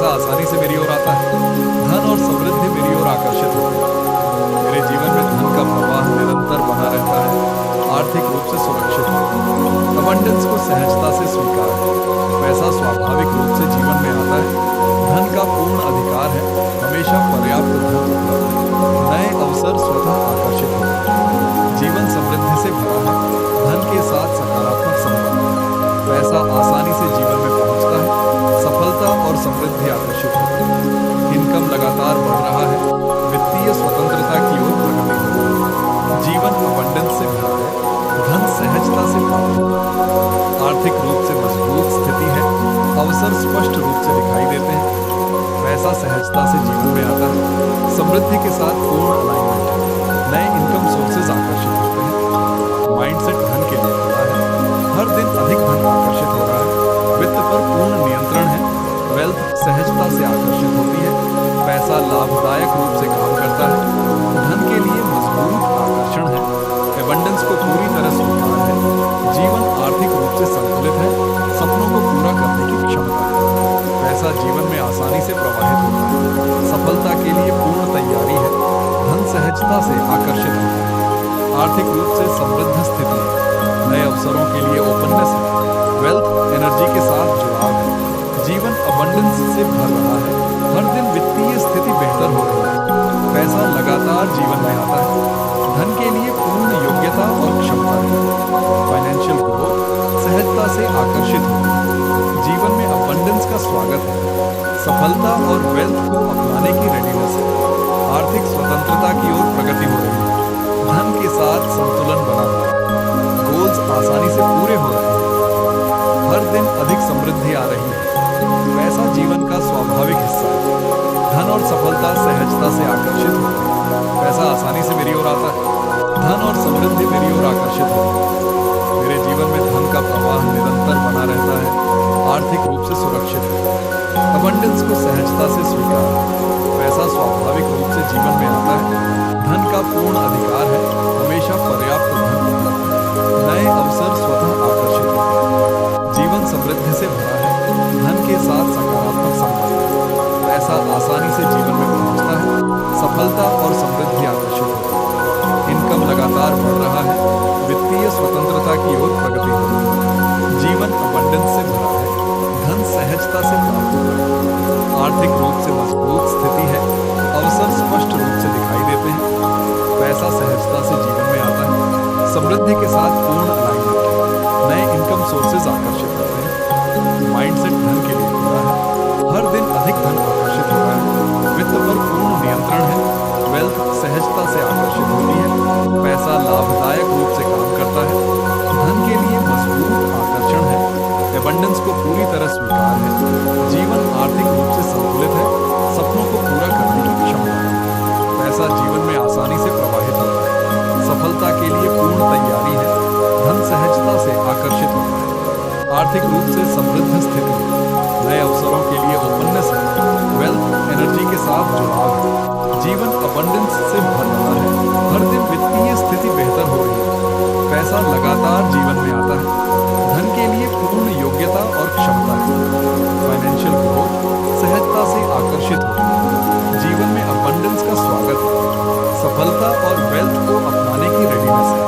पैसा आसानी से मेरी ओर आता है। धन और समृद्धि मेरी ओर आकर्षित होती है। मेरे जीवन में धन का प्रवाह निरंतर बना रहता है। आर्थिक रूप से सुरक्षित है। अबंडेंस को सहजता से स्वीकार है। पैसा स्वाभाविक रूप से जीवन में आता है। धन का पूर्ण अधिकार है। हमेशा पर्याप्त धन उपलब्ध है। नए अवसर स्वतः आकर्षित होते हैं। जीवन समृद्धि से भरा है। धन के साथ सकारात्मक संबंध है। पैसा आसानी से जीवन में पहुंचता है। सफलता और समृद्धि आकर्षित होती है। इनकम लगातार बढ़ रहा है। वित्तीय स्वतंत्रता की ओर प्रगति हो रही है। जीवन अबंडेंस से भरा है। धन सहजता से प्राप्त होता है। आर्थिक रूप से मजबूत स्थिति है। अवसर स्पष्ट रूप से दिखाई देते हैं। पैसा सहजता से जीवन में आता है। समृद्धि के साथ पूर्ण अलाइनमेंट है। नए इनकम सोर्सेज आकर्षित होते हैं। माइंडसेट धन के लिए खुला है। हर दिन अधिक धन आकर्षित हो रहा है। वित्त पर पूर्ण नियंत्रण है। वेल्थ सहजता से आकर्षित होती है। पैसा लाभदायक रूप से काम करता है। धन के लिए मजबूत आकर्षण है। एबंडेंस को पूरी तरह स्वीकार है। जीवन आर्थिक रूप से संतुलित है। सपनों को पूरा करने की क्षमता है। पैसा जीवन में आसानी से प्रवाहित होता है। सफलता के लिए पूर्ण तैयारी है। धन सहजता से आकर्षित होता है। आर्थिक रूप से समृद्ध स्थिति है। नए अवसरों के लिए ओपननेस है। वेल्थ एनर्जी के साथ जुड़ाव है। जीवन अबंडेंस से भर रहा है। हर दिन वित्तीय स्थिति बेहतर हो रही है। पैसा लगातार जीवन में आता है। धन के लिए पूर्ण योग्यता और क्षमता है। फाइनेंशियल ग्रोथ सहजता से आकर्षित होती है। जीवन में अबंडेंस का स्वागत है। सफलता और वेल्थ को अपनाने की रेडीनेस है। आर्थिक स्वतंत्रता की ओर प्रगति हो रही है। धन के साथ संतुलन बना हुआ है। गोल्स आसानी से पूरे हो रहे हैं। हर दिन अधिक समृद्धि आ रही है। पैसा जीवन का स्वाभाविक हिस्सा है। धन और सफलता सहजता से आकर्षित होती है। पैसा आसानी से मेरी ओर आता है। धन और समृद्धि मेरी ओर आकर्षित होती है। मेरे जीवन में धन का प्रवाह निरंतर बना रहता है। आर्थिक रूप से सुरक्षित है। अबंडेंस को सहजता से स्वीकार है। पैसा स्वाभाविक रूप से जीवन में आता है। धन का पूर्ण अधिकार है। हमेशा पर्याप्त धन उपलब्ध है। नए अवसर स्वतः आकर्षित होते हैं। जीवन समृद्धि से भरा है। धन के साथ सकारात्मक संबंध है। पैसा आसानी से जीवन में पहुंचता है। सफलता और समृद्धि आकर्षित होती है। इनकम लगातार बढ़ रहा है। वित्तीय स्वतंत्रता की ओर प्रगति हो रही है। जीवन अबंडेंस से भरा है। धन सहजता से प्राप्त होता है। आर्थिक रूप से मजबूत स्थिति है। अवसर स्पष्ट रूप से दिखाई देते हैं। पैसा सहजता से जीवन में आता है। समृद्धि के साथ पूर्ण अलाइनमेंट है। नए इनकम सोर्सेज आकर्षित होते हैं। माइंडसेट धन के लिए खुला है। हर दिन अधिक धन आकर्षित हो रहा है। वित्त पर पूर्ण नियंत्रण है। वेल्थ सहजता से आकर्षित होती है। पैसा लाभदायक रूप से काम करता है। धन के लिए मजबूत आकर्षण है। एबंडेंस को पूरी तरह स्वीकार है। जीवन आर्थिक रूप से संतुलित है। सपनों को पूरा करने की क्षमता है। पैसा जीवन में आसानी से प्रवाहित होता है। सफलता के लिए पूर्ण तैयारी है। धन सहजता से आकर्षित होता है। आर्थिक रूप से समृद्ध स्थिति है। नए अवसरों के लिए ओपननेस है। वेल्थ एनर्जी के साथ जुड़ाव है। जीवन अबंडेंस से भर रहा है। हर दिन वित्तीय स्थिति बेहतर हो रही है। पैसा लगातार जीवन में आता है। धन के लिए पूर्ण योग्यता और क्षमता है। फाइनेंशियल ग्रोथ सहजता से आकर्षित होती है। जीवन में अबंडेंस का स्वागत है। सफलता और वेल्थ को अपनाने की रेडीनेस है।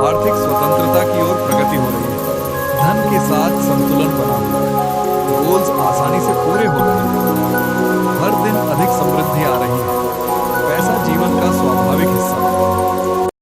आर्थिक स्वतंत्रता की ओर प्रगति हो रही है। धन के साथ संतुलन बना हुआ है। गोल्स आसानी से पूरे हो रहे हैं।